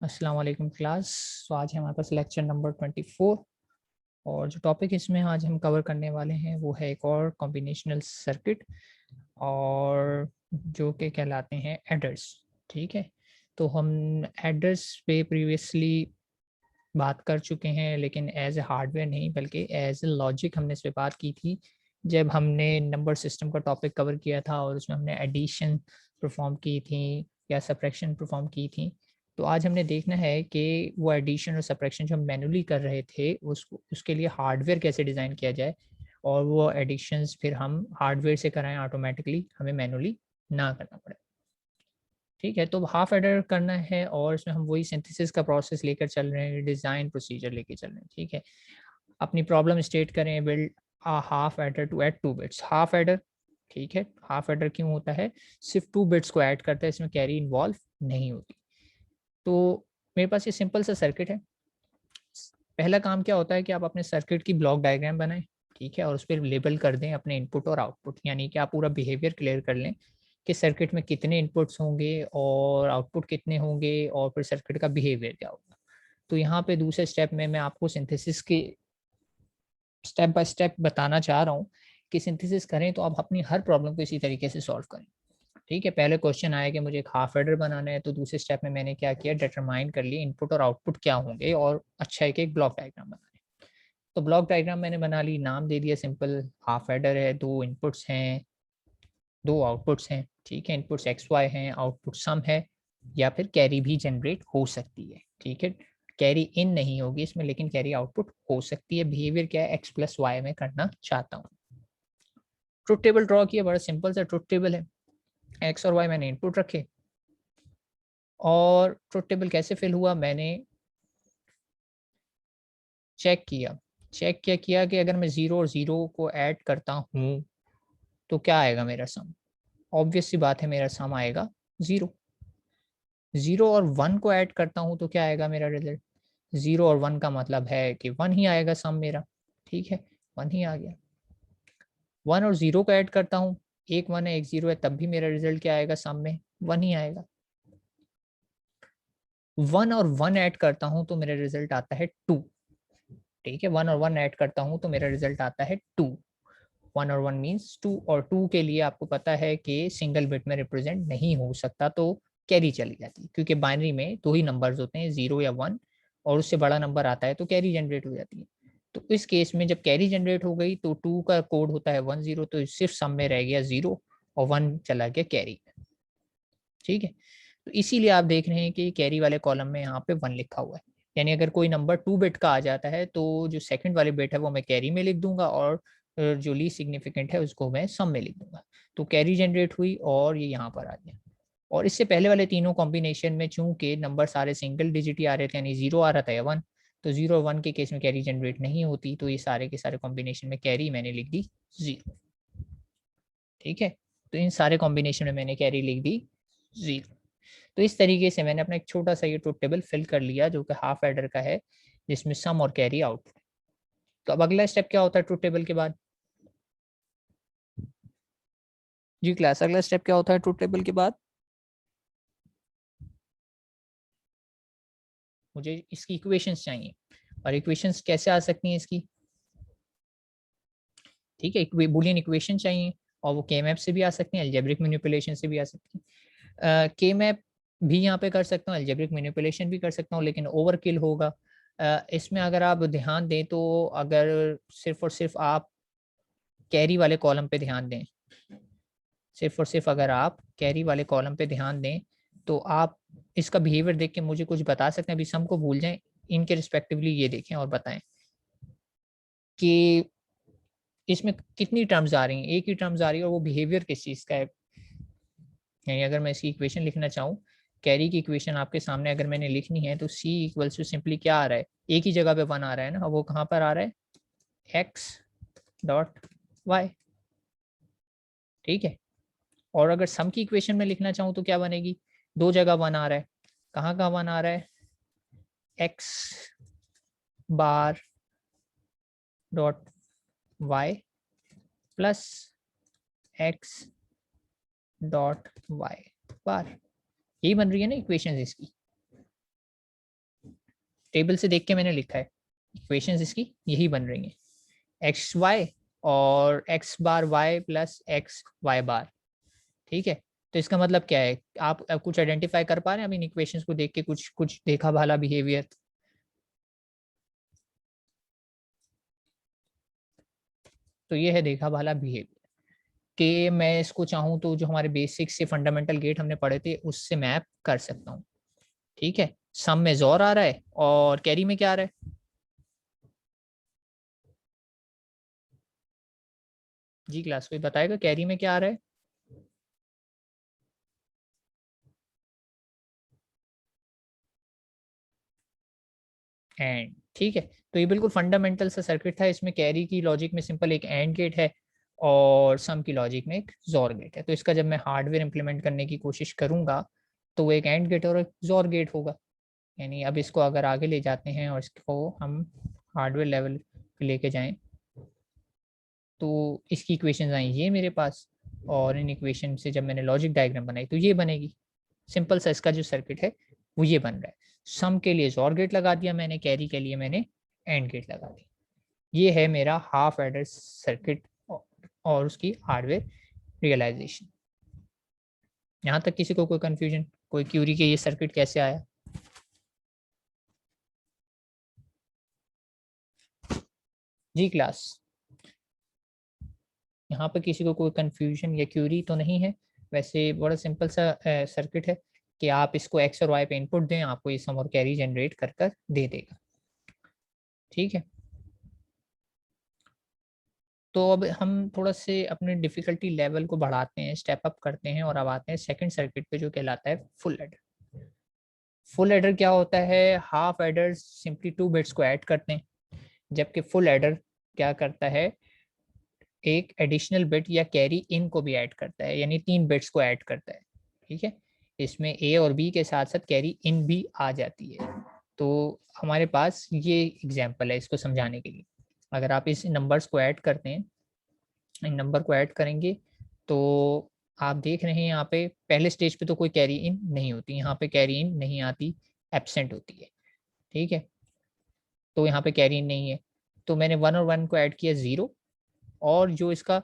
अस्सलाम वालेकुम क्लास। तो आज है हमारे पास लेक्चर नंबर 24 और जो टॉपिक इसमें आज हम कवर करने वाले हैं वो है एक और कॉम्बिनेशनल सर्किट और जो कि कहलाते हैं एडर्स। ठीक है, तो हम एडर्स पे प्रीवियसली बात कर चुके हैं, लेकिन एज ए हार्डवेयर नहीं बल्कि एज ए लॉजिक हमने इस पे बात की थी जब हमने नंबर सिस्टम का टॉपिक कवर किया था और उसमें हमने एडिशन परफॉर्म की थी या सब्ट्रैक्शन परफॉर्म की थी। तो आज हमने देखना है कि वो एडिशन और सब्ट्रैक्शन जो हम मैनुअली कर रहे थे उसके लिए हार्डवेयर कैसे डिज़ाइन किया जाए और वो एडिशंस फिर हम हार्डवेयर से कराएं ऑटोमेटिकली, हमें मैनुअली ना करना पड़े। ठीक है, तो हाफ एडर करना है और इसमें हम वही सिंथेसिस का प्रोसेस लेकर चल रहे हैं, डिज़ाइन प्रोसीजर लेके चल रहे हैं। ठीक है, अपनी प्रॉब्लम स्टेट करें, build a half adder to add 2 bits. Half adder, ठीक है, हाफ एडर क्यों होता है? सिर्फ 2 बिट्स को ऐड करता है, इसमें कैरी इन्वॉल्व नहीं होती। तो मेरे पास ये सिंपल सा सर्किट है। पहला काम क्या होता है कि आप अपने सर्किट की ब्लॉक डायग्राम बनाएं, ठीक है, और उस पर लेबल कर दें अपने इनपुट और आउटपुट, यानी कि आप पूरा बिहेवियर क्लियर कर लें कि सर्किट में कितने इनपुट्स होंगे और आउटपुट कितने होंगे और फिर सर्किट का बिहेवियर क्या होगा। तो यहाँ पे दूसरे स्टेप में मैं आपको सिंथेसिस की स्टेप बाय स्टेप बताना चाह रहा हूँ कि सिंथेसिस करें तो आप अपनी हर प्रॉब्लम को इसी तरीके से सॉल्व करें। ठीक है, पहले क्वेश्चन आया कि मुझे एक हाफ एडर बनाना है, तो दूसरे स्टेप में मैंने क्या किया, डिटरमाइन कर लिए इनपुट और आउटपुट क्या होंगे और अच्छा है कि एक ब्लॉक डायग्राम बनाना है। तो ब्लॉक डायग्राम मैंने बना ली, नाम दे दिया सिंपल, हाफ एडर है, 2 इनपुट्स हैं, 2 आउटपुट्स हैं। ठीक है, इनपुट्स एक्स वाई हैं, आउटपुट सम है या फिर कैरी भी जनरेट हो सकती है। ठीक है, कैरी इन नहीं होगी इसमें लेकिन कैरी आउटपुट हो सकती है। बिहेवियर क्या है, एक्स प्लस वाई में करना चाहता हूँ। ट्रुथ टेबल ड्रॉ किया, बड़ा सिंपल सा ट्रुथ टेबल है। एक्स और वाई मैंने इनपुट रखे और ट्रुथ टेबल कैसे फिल हुआ, मैंने चेक किया। चेक क्या किया कि अगर मैं 0 और 0 को ऐड करता हूँ तो क्या आएगा मेरा सम। ऑब्वियस सी बात है, मेरा सम आएगा 0। 0 और 1 को ऐड करता हूँ तो क्या आएगा मेरा रिजल्ट। 0 और 1 का मतलब है कि 1 ही आएगा सम मेरा। ठीक है, 1 ही आ गया। 1 और 0 को ऐड करता हूँ, एक 1 है एक 0 है, तब भी मेरा रिजल्ट क्या आएगा सम में, 1 ही आएगा। 1 और 1 ऐड करता हूँ तो मेरा रिजल्ट आता है 2। ठीक है, 1 और 1 ऐड करता हूँ तो मेरा रिजल्ट आता है 2। 1 और 1 मीन्स 2 और 2 के लिए आपको पता है कि सिंगल बिट में रिप्रेजेंट नहीं हो सकता, तो कैरी चली जाती है, क्योंकि बाइनरी में 2 ही नंबर्स होते हैं, 0 या 1, और उससे बड़ा नंबर आता है तो कैरी जनरेट हो जाती है। तो इस केस में जब कैरी जनरेट हो गई तो 2 का कोड होता है 10, तो सिर्फ सम में रह गया 0 और 1 चला गया कैरी में। ठीक है, तो इसीलिए आप देख रहे हैं कि कैरी वाले कॉलम में यहाँ पे 1 लिखा हुआ है, यानी अगर कोई नंबर 2 बिट का आ जाता है तो जो सेकंड वाले बिट है वो मैं कैरी में लिख दूंगा और जो लीस्ट सिग्निफिकेंट है उसको मैं सम में लिख दूंगा। तो कैरी जनरेट हुई और ये यहाँ पर आ गया। और इससे पहले वाले तीनों कॉम्बिनेशन में चूंकि नंबर सारे सिंगल डिजिट ही आ रहे थे, यानी 0 आ रहा था या 1, तो 0 और 1 के केस में कैरी जनरेट नहीं होती, तो ये सारे के सारे कॉम्बिनेशन में कैरी मैंने लिख दी 0। ठीक है, तो इन सारे कॉम्बिनेशन में मैंने कैरी लिख दी 0। तो इस तरीके से मैंने अपना एक छोटा सा ये ट्रुथ टेबल फिल कर लिया जो कि हाफ एडर का है, जिसमें सम और कैरी आउट। तो अब अगला स्टेप क्या होता है ट्रुथ टेबल के बाद? जी क्लास, अगला स्टेप क्या होता है ट्रुथ टेबल के बाद? मुझे इसकी इक्वेशंस चाहिए, और इक्वेशंस कैसे आ सकती हैं इसकी? ठीक है, बुलियन इक्वेशन चाहिए और वो के मैप से भी आ सकती हैं, अलजेब्रिक मैनिपुलेशन से भी आ सकती हैं। के मैप भी यहाँ पे कर सकता हूँ, अलजेब्रिक मैनिपुलेशन भी कर सकता हूँ, लेकिन ओवरकिल होगा। इसमें अगर आप ध्यान दें तो अगर सिर्फ और सिर्फ आप कैरी वाले कॉलम पे ध्यान दें, सिर्फ और सिर्फ अगर आप कैरी वाले कॉलम पे ध्यान दें तो आप इसका बिहेवियर देख के मुझे कुछ बता सकते हैं। अभी सम को भूल जाएं, इनके रिस्पेक्टिवली ये देखें और बताएं कि इसमें कितनी टर्म्स आ रही हैं। एक ही टर्म्स आ रही है और वो बिहेवियर किस चीज़ का है। यानी अगर मैं इसकी इक्वेशन लिखना चाहूँ, कैरी की इक्वेशन आपके सामने अगर मैंने लिखनी है तो सी इक्वल्स टू सिंपली क्या आ रहा है, एक ही जगह पे 1 आ रहा है ना, वो कहाँ पर आ रहा है, एक्स डॉट वाई। ठीक है, और अगर सम की इक्वेशन में लिखना चाहूँ तो क्या बनेगी, दो जगह 1 आ रहा है, कहाँ कहाँ 1 आ रहा है, x bar dot y plus x dot y bar, यही बन रही है ना इक्वेशन इसकी। टेबल से देख के मैंने लिखा है, इक्वेशंस इसकी यही बन रही हैं, एक्स वाई और एक्स बार वाई प्लस एक्स वाई बार। ठीक है, तो इसका मतलब क्या है, आप कुछ आइडेंटिफाई कर पा रहे हैं अब इन इक्वेशंस को देख के, कुछ कुछ देखा भाला बिहेवियर? तो ये है देखा भाला बिहेवियर कि मैं इसको चाहूँ तो जो हमारे बेसिक से फंडामेंटल गेट हमने पढ़े थे उससे मैप कर सकता हूँ। ठीक है, सम में जोर आ रहा है और कैरी में क्या आ रहा है? जी क्लास कोई बताएगा कैरी में क्या आ रहा है? एंड। ठीक है, तो ये बिल्कुल फंडामेंटल सा सर्किट था, इसमें कैरी की लॉजिक में सिंपल एक एंड गेट है और सम की लॉजिक में एक जोर गेट है। तो इसका जब मैं हार्डवेयर इंप्लीमेंट करने की कोशिश करूंगा तो वो एक एंड गेट और एक जोर गेट होगा। यानी अब इसको अगर आगे ले जाते हैं और इसको हम हार्डवेयर लेवल पे लेके जाएं तो इसकी इक्वेशन आई ये मेरे पास, और इन इक्वेशन से जब मैंने लॉजिक डायग्राम बनाई तो ये बनेगी। सिंपल सा इसका जो सर्किट है वो ये बन रहा है। सम के लिए जोर गेट लगा दिया मैंने, कैरी के लिए मैंने एंड गेट लगा दी। ये है मेरा हाफ एडर सर्किट और उसकी हार्डवेयर रियलाइजेशन। यहाँ तक किसी को कोई कंफ्यूजन, कोई क्यूरी के ये सर्किट कैसे आया? जी क्लास, यहाँ पर किसी को कोई कंफ्यूजन या क्यूरी तो नहीं है? वैसे बड़ा सिंपल सा सर्किट है कि आप इसको एक्स और वाई पे इनपुट दें, आपको ये सम और कैरी जनरेट कर कर दे देगा। ठीक है, तो अब हम थोड़ा से अपने डिफिकल्टी लेवल को बढ़ाते हैं, स्टेप अप करते हैं और अब आते हैं सेकंड सर्किट पे जो कहलाता है फुल एडर। फुल एडर क्या होता है? हाफ एडर सिंपली 2 बिट्स को ऐड करते हैं, जबकि फुल एडर क्या करता है, एक एडिशनल बिट या कैरी इन को भी ऐड करता है, यानी 3 बिट्स को ऐड करता है। ठीक है, इसमें ए और बी के साथ साथ कैरी इन भी आ जाती है। तो हमारे पास ये एग्जांपल है इसको समझाने के लिए। अगर आप इस नंबर्स को ऐड करते हैं, इन नंबर को ऐड करेंगे तो आप देख रहे हैं यहाँ पे पहले स्टेज पे तो कोई कैरी इन नहीं होती, यहाँ पे कैरी इन नहीं आती, एब्सेंट होती है। ठीक है, तो यहाँ पे कैरी इन नहीं है, तो मैंने 1 और 1 को ऐड किया 0, और जो इसका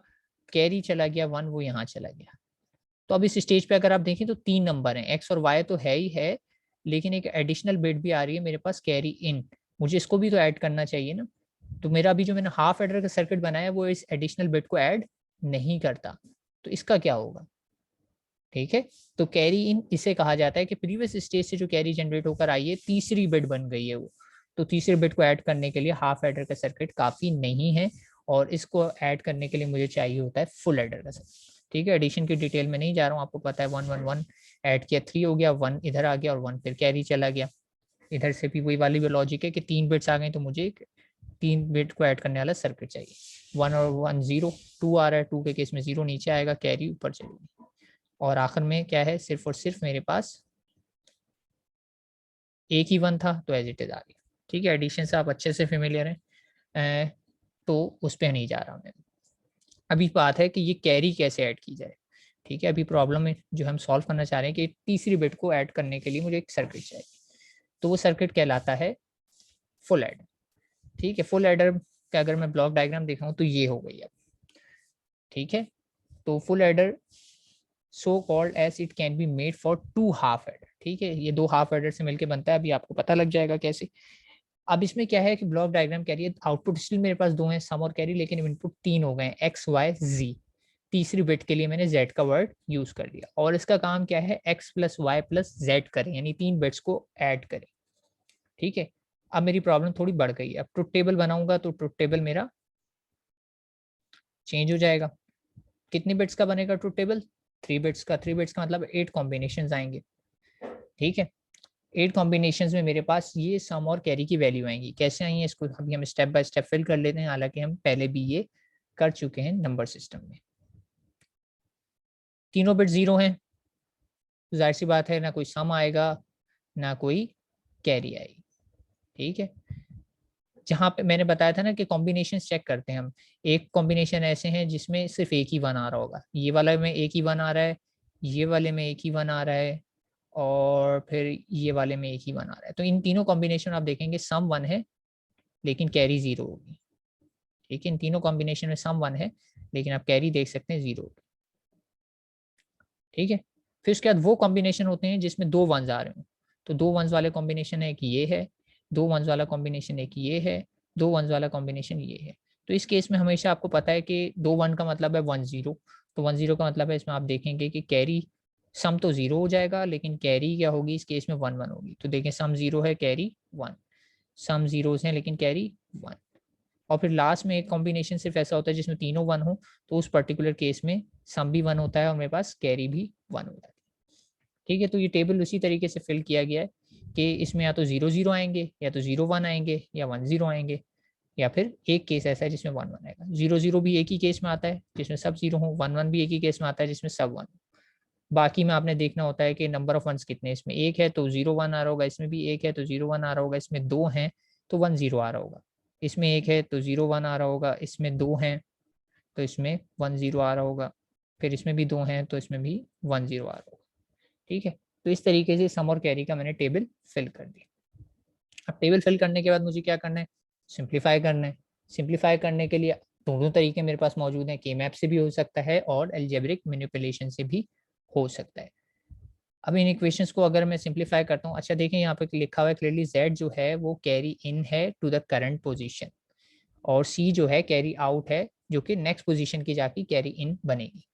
कैरी चला गया 1 वो यहाँ चला गया। तो अब इस स्टेज पे अगर आप देखें तो 3 नंबर हैं, एक्स और वाई तो है ही है, लेकिन एक एडिशनल बिट भी आ रही है मेरे पास कैरी इन, मुझे इसको भी तो ऐड करना चाहिए ना। तो मेरा अभी जो मैंने हाफ एडर का सर्किट बनाया है वो इस एडिशनल बिट को ऐड नहीं करता, तो इसका क्या होगा? ठीक है, तो कैरी इन इसे कहा जाता है कि प्रीवियस स्टेज से जो कैरी जनरेट होकर आई है तीसरी बिट बन गई है वो, तो तीसरी बिट को ऐड करने के लिए हाफ एडर का सर्किट काफी नहीं है, और इसको ऐड करने के लिए मुझे चाहिए होता है फुल एडर का सर्किट। ठीक है, एडिशन की डिटेल में नहीं जा रहा हूँ, आपको पता है 1 1 1 ऐड किया 3 हो गया, 1 इधर आ गया और 1 फिर कैरी चला गया। इधर से भी वही वाली भी लॉजिक है कि 3 बिट्स आ गए तो मुझे 3 बिट को ऐड करने वाला सर्किट चाहिए। 1 और 1 0, 2 आ रहा है, 2 के केस में 0 नीचे आएगा, कैरी ऊपर चलेगी, और आखिर में क्या है, सिर्फ और सिर्फ मेरे पास एक ही 1 था तो एज इट इज आ गया। ठीक है, एडिशन से आप अच्छे से फेमिलियर हैं, तो उस पर नहीं जा रहा मैं। अभी बात है कि ये कैरी कैसे ऐड की जाए। ठीक है, अभी प्रॉब्लम है जो हम सॉल्व करना चाह रहे हैं कि तीसरी बिट को ऐड करने के लिए मुझे एक सर्किट चाहिए, तो वो सर्किट कहलाता है फुल एडर। ठीक है, फुल एडर का अगर मैं ब्लॉक डायग्राम दिखाऊं तो ये हो गई अब। ठीक है, तो full adder so called as it can be made for 2 half adder. ठीक है, ये 2 हाफ एडर से मिलकर बनता है, अभी आपको पता लग जाएगा कैसे। अब इसमें क्या है कि ब्लॉक डायग्राम कह रही है आउटपुट स्टिल मेरे पास 2 हैं, सम और कैरी, लेकिन इनपुट 3 हो गए हैं, एक्स वाई जी। तीसरी बिट के लिए मैंने जेड का वर्ड यूज कर दिया, और इसका काम क्या है, x plus y plus z करें, यानी 3 बिट्स को ऐड करें। ठीक है, अब मेरी प्रॉब्लम थोड़ी बढ़ गई है, अब ट्रुथ टेबल बनाऊंगा तो ट्रुथ टेबल मेरा चेंज हो जाएगा। कितने बिट्स का बनेगा ट्रुथ टेबल? 3 बिट्स का। 3 बिट्स का मतलब 8 कॉम्बिनेशन आएंगे। ठीक है, 8 कॉम्बिनेशन में मेरे पास ये सम और कैरी की वैल्यू आएंगी। कैसे आई है इसको अभी हम स्टेप बाय स्टेप फिल कर लेते हैं, हालांकि हम पहले भी ये कर चुके हैं नंबर सिस्टम में। तीनों बिट 0 हैं, तो जाहिर सी बात है ना कोई सम आएगा ना कोई कैरी आएगी। ठीक है, जहां पे मैंने बताया था ना कि कॉम्बिनेशन चेक करते हैं हम, एक कॉम्बिनेशन ऐसे हैं जिसमें सिर्फ एक ही 1 आ रहा होगा, ये वाला में एक ही 1 आ रहा है, ये वाले में एक ही 1 आ रहा है, और फिर ये वाले में एक ही 1 आ रहा है। तो इन तीनों कॉम्बिनेशन आप देखेंगे सम 1 है लेकिन कैरी 0 होगी। ठीक है, इन तीनों कॉम्बिनेशन में सम 1 है लेकिन आप कैरी देख सकते हैं 0 होगी। ठीक है, फिर उसके बाद वो कॉम्बिनेशन होते हैं जिसमें 2 1s आ रहे हो। तो 2 1s वाले कॉम्बिनेशन है कि ये है, 2 1s वाला कॉम्बिनेशन एक ये है, 2 1s वाला कॉम्बिनेशन ये है। तो इस केस में हमेशा आपको पता है कि 2 1 का मतलब है 1 0। तो 1 0 का मतलब है इसमें आप देखेंगे कि कैरी सम तो 0 हो जाएगा लेकिन कैरी क्या होगी इस केस में 1 1 होगी। तो देखें सम 0 है कैरी 1, सम जीरोस हैं लेकिन कैरी 1। और फिर लास्ट में एक कॉम्बिनेशन सिर्फ ऐसा होता है जिसमें तीनों 1 हो, तो उस पर्टिकुलर केस में सम भी 1 होता है और मेरे पास कैरी भी 1 होता है। ठीक है, तो ये टेबल उसी तरीके से फिल किया गया है कि इसमें या तो 0 0 आएंगे या तो 0 1 आएंगे या 1 0 आएंगे, या फिर एक केस ऐसा है जिसमें 1 1 आएगा। 0 0 भी एक ही केस में आता है जिसमें सब 0 हो, 1 1 भी एक ही केस में आता है जिसमें सब 1 हो। बाकी में आपने देखना होता है कि नंबर ऑफ वंस कितने, इसमें एक है तो 0 1 आ रहा होगा, इसमें भी एक है तो 0 1 आ रहा होगा, इसमें 2 हैं तो 1 0 आ रहा होगा, इसमें एक है तो 0 1 आ रहा होगा, इसमें 2 हैं तो इसमें 1 0 आ रहा होगा, फिर इसमें भी 2 हैं तो इसमें भी 1 0 आ रहा होगा। ठीक है, तो इस तरीके से सम और कैरी का मैंने टेबल फिल कर दिया। अब टेबल फिल करने के बाद मुझे क्या करना है, सिंप्लीफाई करना है। सिंप्लीफाई करने के लिए दोनों तरीके मेरे पास मौजूद हैं, के मैप से भी हो सकता है और एल्जेब्रिक मैनिपुलेशन से भी हो सकता है। अब इन इक्वेशंस को अगर मैं सिंप्लीफाई करता हूँ, अच्छा देखें यहाँ पे लिखा हुआ है क्लियरली z जो है वो कैरी इन है टू द करंट पोजीशन, और c जो है कैरी आउट है जो कि नेक्स्ट पोजीशन की जाके कैरी इन बनेगी।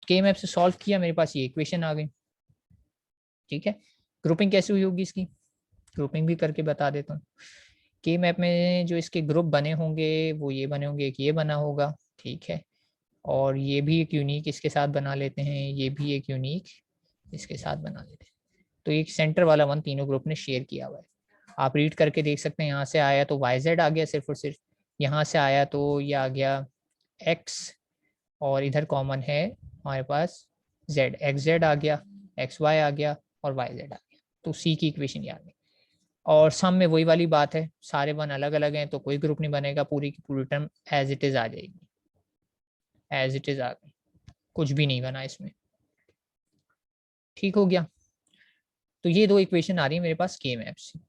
के मैप से सॉल्व किया, मेरे पास ये इक्वेशन आ गई। ठीक है, ग्रुपिंग कैसे हुई होगी इसकी, ग्रुपिंग भी करके बता देता हूँ। के मैप में जो इसके ग्रुप बने होंगे वो ये बने होंगे, एक ये बना होगा, ठीक है, और ये भी एक यूनिक इसके साथ बना लेते हैं, ये भी एक यूनिक इसके साथ बना लेते हैं। तो एक सेंटर वाला 1 तीनों ग्रुप ने शेयर किया हुआ है। आप रीड करके देख सकते हैं, यहाँ से आया तो वाई जेड आ गया सिर्फ और सिर्फ, यहाँ से आया तो ये आ गया एक्स, और इधर कॉमन है हमारे पास जेड, एक्स जेड आ गया, एक्स वाई आ गया और वाई जेड आ गया। तो सी की इक्वेशन ये आ गई। और सम में वही वाली बात है, सारे 1 अलग अलग हैं तो कोई ग्रुप नहीं बनेगा, पूरी की पूरी टर्म एज इट इज आ जाएगी, एज इट इज आ गई, कुछ भी नहीं बना इसमें। ठीक हो गया, तो ये 2 इक्वेशन आ रही है मेरे पास के मैप से।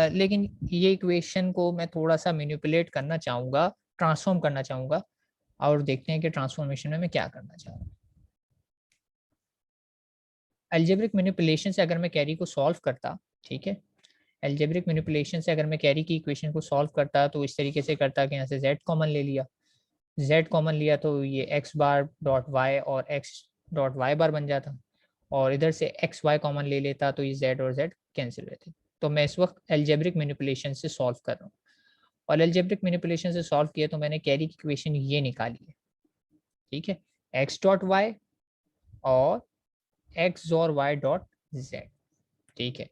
लेकिन ये इक्वेशन को मैं थोड़ा सा मैनिपुलेट करना चाहूँगा, ट्रांसफॉर्म करना चाहूँगा, और देखते हैं कि ट्रांसफॉर्मेशन में मैं क्या करना चाह रहा हूँ। एल्जेब्रिक मैनिपुलेशन से अगर मैं कैरी को सॉल्व करता, ठीक है, एल्जेब्रिक मैनिपुलेशन से अगर मैं कैरी की इक्वेशन को सॉल्व करता तो इस तरीके से करता कि यहाँ से z कॉमन ले लिया, z कॉमन लिया तो ये x बार डॉट y और x डॉट y बार बन जाता, और इधर से एक्स वाई कॉमन ले लेता तो ये जेड और जेड कैंसिल रहते। तो मैं इस वक्त एल्जेब्रिक मैनिपुलेशन से सॉल्व कर रहा हूँ, और एल्जेब्रिक मैनिपुलेशन से सॉल्व किया तो मैंने कैरी की इक्वेशन ये निकाली है। ठीक है, एक्स डॉट वाई और एक्स और वाई डॉट जेड। ठीक है,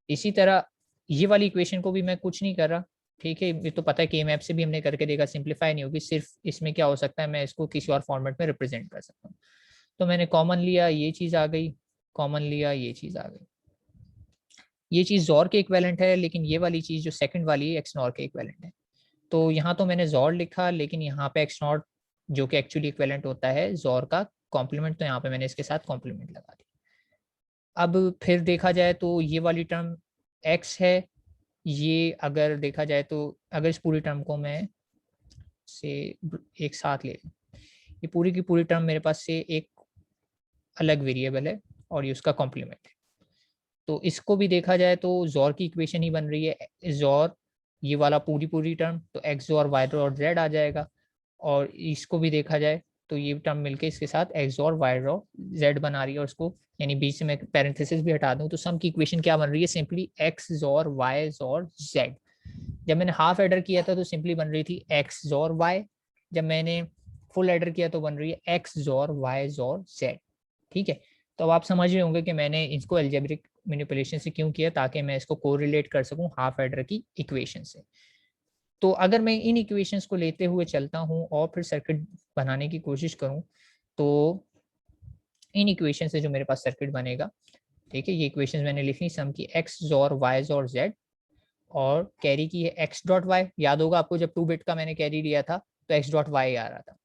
इसी तरह ये वाली इक्वेशन को भी मैं कुछ नहीं कर रहा, ठीक है, ये तो पता है कि मैप से भी हमने करके देखा, सिंप्लीफाई नहीं होगी, सिर्फ इसमें क्या हो सकता है मैं इसको किसी और फॉर्मेट में रिप्रेजेंट कर सकता हूँ। तो मैंने कॉमन लिया, ये चीज़ आ गई, कॉमन लिया, ये चीज़ आ गई, ये चीज़ जॉर के इक्वेलेंट है, लेकिन ये वाली चीज़ जो सेकंड वाली है एक्स नॉर के इक्वेलेंट है। तो यहाँ तो मैंने जॉर लिखा, लेकिन यहाँ पे एक्स नॉट जो कि एक्चुअली इक्वेलेंट होता है जॉर का कॉम्प्लीमेंट, तो यहाँ पे मैंने इसके साथ कॉम्प्लीमेंट लगा दिया। अब फिर देखा जाए तो ये वाली टर्म एक्स है, ये अगर देखा जाए तो अगर इस पूरी टर्म को मैं से एक साथ ले लूँ, ये पूरी की पूरी टर्म मेरे पास से एक अलग वेरिएबल है और ये उसका कॉम्प्लीमेंट है। तो इसको भी देखा जाए तो जॉर की इक्वेशन ही बन रही है, जॉर ये वाला पूरी पूरी टर्म तो एक्स और वाई और जेड आ जाएगा, और इसको भी देखा जाए तो ये टर्म मिलके इसके साथ एक्स और वाई और जेड बना रही है, और इसको यानी बीच से मैं पैरेंथेसिस भी हटा दूं तो सम की इक्वेशन क्या बन रही है, सिंपली एक्स और वाई और जेड। जब मैंने हाफ एडर किया था तो सिंपली बन रही थी एक्स और वाई, जब मैंने फुल एडर किया तो बन रही है एक्स और वाई और जेड। ठीक है, तो अब आप समझ रहे होंगे कि मैंने इसको एल्जेब्रिक मैनिपुलेशन से क्यों किया, ताकि मैं इसको कोरिलेट कर सकूं हाफ एडर की इक्वेशन से। तो अगर मैं इन इक्वेशंस को लेते हुए चलता हूं और फिर सर्किट बनाने की कोशिश करूं, तो इन इक्वेशन से जो मेरे पास सर्किट बनेगा, ठीक है, ये इक्वेशंस मैंने लिख ली, सम की एक्स और वाई और जेड, और कैरी की है एक्स डॉट वाई। याद होगा आपको जब 2 बिट का मैंने कैरी लिया था तो एक्स डॉट वाई आ रहा था,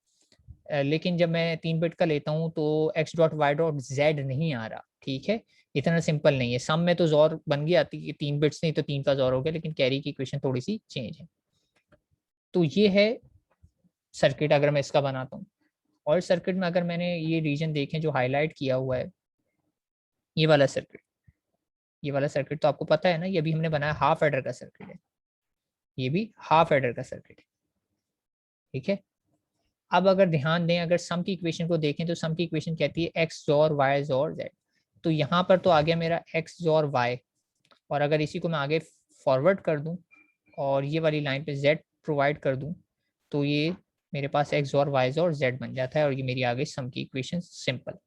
लेकिन जब मैं 3 बिट का लेता हूँ तो x dot y dot z नहीं आ रहा, ठीक है। इतना सिंपल नहीं है, सम में तो जोर बन गई आती है 3 बिट्स नहीं तो 3 का जोर हो गया, लेकिन कैरी की इक्वेशन थोड़ी सी चेंज है। तो ये है सर्किट अगर मैं इसका बनाता हूँ। और सर्किट में अगर मैंने ये रीजन देखें जो हाईलाइट किया हुआ है, ये वाला सर्किट, ये वाला सर्किट तो आपको पता है ना, ये अभी हमने बनाया हाफ एडर का सर्किट है, ये भी हाफ एडर का सर्किट है, ठीक है। अब अगर ध्यान दें, अगर सम की इक्वेशन को देखें तो सम की इक्वेशन कहती है एक्स जोर वाई जोर जेड। तो यहाँ पर तो आ गया मेरा एक्स जोर वाई, और अगर इसी को मैं आगे फॉरवर्ड कर दूं और ये वाली लाइन पे जेड प्रोवाइड कर दूं, तो ये मेरे पास एक्स जोर वाई जोर जेड बन जाता है, और ये मेरी आ गई सम की इक्वेशन सिंपल,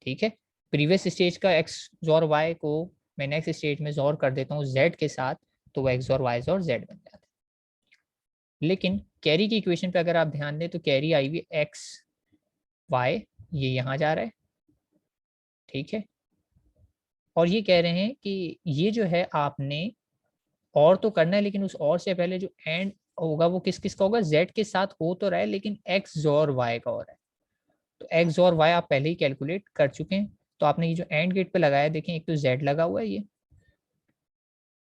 ठीक है। प्रीवियस स्टेज का एक्स जोर वाई को मैं नेक्स्ट स्टेज में जोर कर देता हूँ जेड के साथ, तो वो एक्स जोर वाई जोर जेड बन जाता है। लेकिन कैरी की इक्वेशन पे अगर आप ध्यान दें तो कैरी आई हुई एक्स वाई, ये यहाँ जा रहा है, ठीक है। और ये कह रहे हैं कि ये जो है आपने और तो करना है, लेकिन उस और से पहले जो एंड होगा वो किस किस का होगा, जेड के साथ हो तो रहा है लेकिन एक्स जोर वाई का हो रहा है। तो एक्स और वाई आप पहले ही कैलकुलेट कर चुके हैं, तो आपने ये जो एंड गेट पे लगाया, देखें एक तो जेड लगा हुआ है,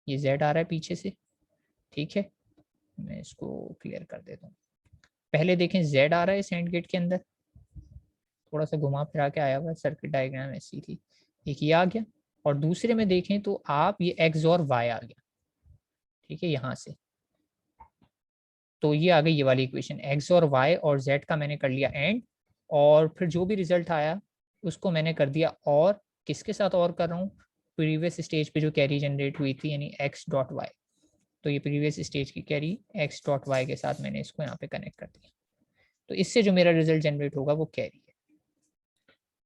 ये जेड आ रहा है पीछे से, ठीक है। मैं इसको क्लियर कर देता हूँ। पहले देखें जेड आ रहा है इस एंड गेट के अंदर, थोड़ा सा घुमा फिरा के आया हुआ है, सर्किट डायग्राम ऐसी थी, एक ये आ गया। और दूसरे में देखें तो आप ये एक्स और वाई आ गया, ठीक है, यहाँ से। तो ये आ गई ये वाली इक्वेशन, एक्स और वाई और जेड का मैंने कर लिया एंड, और फिर जो भी रिजल्ट आया उसको मैंने कर दिया और, किसके साथ और कर रहा हूँ, प्रीवियस स्टेज पे जो कैरी जनरेट हुई थी यानी एक्स डॉट वाई। तो ये प्रीवियस स्टेज की कैरी एक्स डॉट वाई के साथ मैंने इसको यहाँ पे कनेक्ट कर दिया, तो इससे जो मेरा रिजल्ट जनरेट होगा वो कैरी है।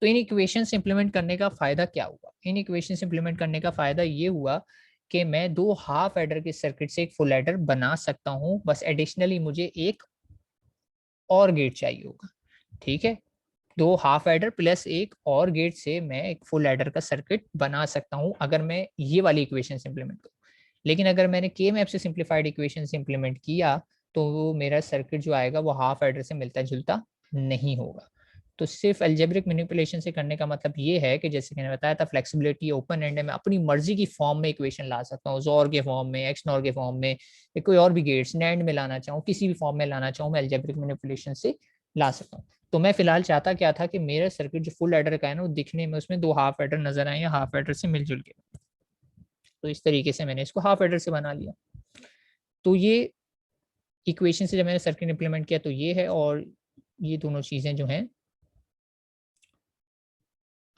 तो इन इक्वेशंस इंप्लीमेंट करने का फायदा क्या हुआ, इन इक्वेशंस इंप्लीमेंट करने का फायदा ये हुआ कि मैं दो हाफ एडर के सर्किट से एक फुल एडर बना सकता हूँ, बस एडिशनली मुझे एक और गेट चाहिए होगा, ठीक है। दो हाफ एडर प्लस एक और गेट से मैं एक फुल एडर का सर्किट बना सकता हूं अगर मैं ये वाली इक्वेशन इंप्लीमेंट करूं। लेकिन अगर मैंने के मैप से सिंप्लीफाइड इक्वेशन इंप्लीमेंट किया तो मेरा सर्किट जो आएगा वो हाफ एडर से मिलता जुलता नहीं होगा। तो सिर्फ एल्जेब्रिक मैनिपुलेशन से करने का मतलब ये है कि जैसे मैंने बताया था, फ्लेक्सिबिलिटी ओपन एंड है, मैं अपनी मर्जी की फॉर्म में इक्वेशन ला सकता हूँ, जोर के फॉर्म में, एक्स नॉर के फॉर्म में, या कोई और भी गेट्स नैंड में लाना चाहूँ, किसी भी फॉर्म में लाना चाहूँ, मैं एल्जेब्रिक मैनिपुलेशन से ला सकता हूँ। तो मैं फिलहाल चाहता क्या था कि मेरा सर्किट जो फुल एडर का है ना, वो दिखने में उसमें दो हाफ एडर नजर आए या हाफ एडर से मिलजुल के, तो इस तरीके से मैंने इसको हाफ एडर से बना लिया। तो ये इक्वेशन से जब मैंने सर्किट इंप्लीमेंट किया तो ये है, और ये दोनों चीजें जो हैं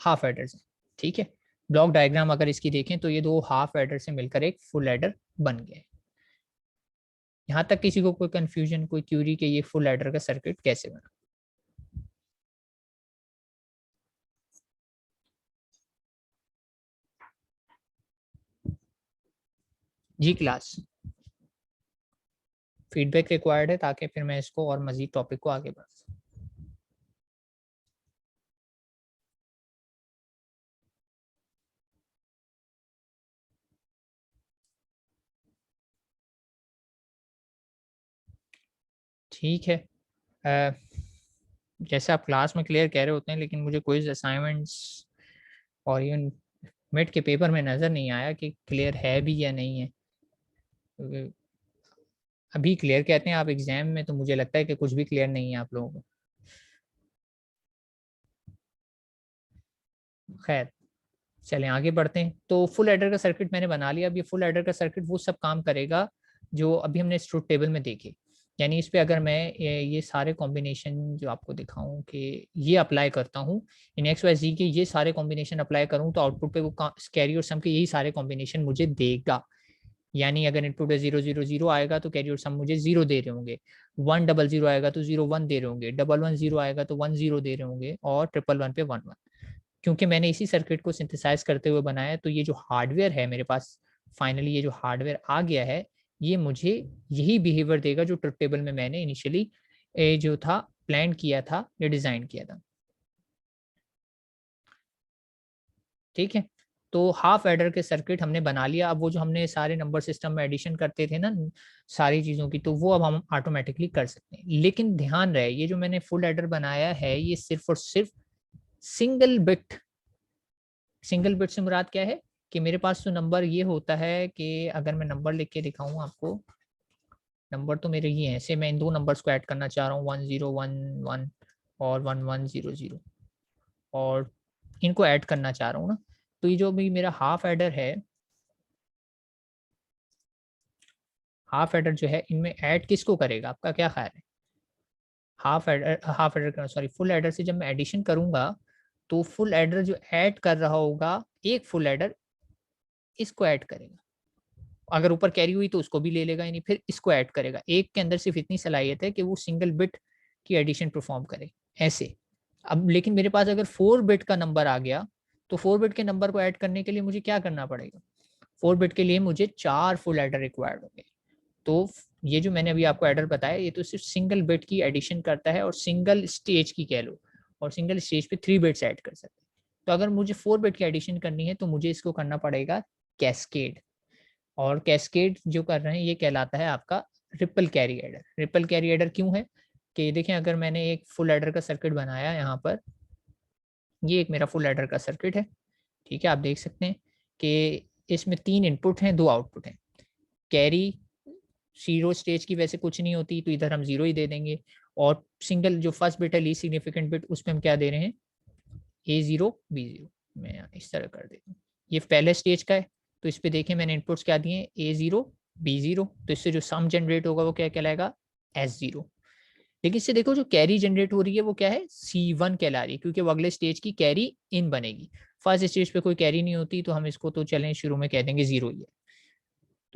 हाफ एडर से, ठीक है। ब्लॉक डायग्राम अगर इसकी देखें तो ये दो हाफ एडर से मिलकर एक फुल एडर बन गए। यहाँ तक किसी को कोई कंफ्यूजन, कोई क्यूरी के ये फुल एडर का सर्किट कैसे बना? जी क्लास, फीडबैक रिक्वायर्ड है ताकि फिर मैं इसको और मजीद टॉपिक को आगे बढ़ा सकूं। ठीक है। अ, जैसे आप क्लास में क्लियर कह रहे होते हैं, लेकिन मुझे क्विज असाइनमेंट्स और इवन मिड के पेपर में नज़र नहीं आया कि क्लियर है भी या नहीं है, क्योंकि अभी क्लियर कहते हैं आप एग्जाम में, तो मुझे लगता है कि कुछ भी क्लियर नहीं है आप लोगों को। खैर, चलें आगे बढ़ते हैं। तो फुल एडर का सर्किट मैंने बना लिया। अब ये फुल एडर का सर्किट वो सब काम करेगा जो अभी हमने ट्रुथ टेबल में देखे, यानी इस पे अगर मैं ये सारे कॉम्बिनेशन जो आपको दिखाऊं कि ये अप्लाई करता हूँ इन एक्स वाई जी के, ये सारे कॉम्बिनेशन अप्लाई करूँ तो आउटपुट पे वो कैरी और सम के यही सारे कॉम्बिनेशन मुझे देगा। यानी अगर इनपुट पे 0 0 0 आएगा तो कैरी और सम मुझे 0 दे रहे होंगे, 1 0 0 आएगा तो 0 1 दे रहे होंगे, 1 1 0 आएगा तो 1 0 दे रहे होंगे, और 1 1 1 पे 1 1। क्योंकि मैंने इसी सर्किट को सिंथेसाइज करते हुए बनाया है, तो ये जो हार्डवेयर है मेरे पास, फाइनली ये जो हार्डवेयर आ गया है, ये मुझे यही बिहेवियर देगा जो ट्रुथ टेबल में मैंने इनिशियली जो था प्लान किया था या डिजाइन किया था, ठीक है। तो हाफ एडर के सर्किट हमने बना लिया। अब वो जो हमने सारे नंबर सिस्टम में एडिशन करते थे ना सारी चीज़ों की, तो वो अब हम ऑटोमेटिकली कर सकते हैं। लेकिन ध्यान रहे, ये जो मैंने फुल एडर बनाया है ये सिर्फ और सिर्फ सिंगल बिट। सिंगल बिट से मुराद क्या है कि मेरे पास तो नंबर ये होता है कि अगर मैं नंबर लिख के दिखाऊं आपको, नंबर तो मेरे ये हैं से मैं इन दो नंबर्स को ऐड करना चाह रहा हूँ 1011 और 1100 और इनको ऐड करना चाह रहा हूँ ना। तो ये जो भी मेरा हाफ एडर है, हाफ एडर जो है इनमें ऐड किसको करेगा, आपका क्या ख्याल है? Half adder sorry full adder से जब मैं एडिशन करूंगा तो फुल एडर जो ऐड कर रहा होगा, एक फुल एडर इसको ऐड करेगा। अगर ऊपर कैरी हुई तो उसको भी ले लेगा, यानी फिर इसको ऐड करेगा। एक के अंदर सिर्फ इतनी सलाहियत है कि वो सिंगल बिट की एडिशन परफॉर्म करे ऐसे। अब लेकिन मेरे पास अगर 4 बिट का नंबर आ गया तो 4 बिट के नंबर को ऐड करने के लिए मुझे क्या करना पड़ेगा? 4 बिट के लिए मुझे 4 फुल एडर रिक्वायर्ड होंगे। तो ये जो मैंने अभी आपको एडर बताया ये तो सिर्फ सिंगल बिट की एडिशन करता है और सिंगल स्टेज की कह लो, और सिंगल स्टेज पे 3 बिट्स ऐड कर सकते हैं। तो अगर मुझे 4 बिट की एडिशन करनी है तो मुझे इसको करना पड़ेगा कैस्केड। और कैस्केड जो कर रहे हैं ये कहलाता है आपका ripple carry adder. Ripple carry adder क्यों है कि देखें, अगर मैंने एक फुल एडर का सर्किट बनाया यहाँ पर, ये एक मेरा फुल एडर का सर्किट है, ठीक है। आप देख सकते हैं कि इसमें 3 इनपुट हैं 2 आउटपुट हैं। कैरी जीरो स्टेज की वैसे कुछ नहीं होती तो इधर हम जीरो ही दे देंगे, और सिंगल जो फर्स्ट बिट है लीस्ट सिग्निफिकेंट बिट उसमें हम क्या दे रहे हैं, A0 B0। मैं इस तरह कर देता हूँ, ये पहले स्टेज का है। तो इस पे देखें मैंने इनपुट्स क्या दिए हैं, A0 B0। तो इससे जो सम जनरेट होगा वो क्या कहलाएगा, S0। लेकिन इससे देखो जो कैरी जनरेट हो रही है वो क्या है, C1 कहला रही है, क्योंकि वो अगले स्टेज की कैरी इन बनेगी। फर्स्ट स्टेज पे कोई कैरी नहीं होती तो हम इसको तो चलें शुरू में कह देंगे जीरो ही है।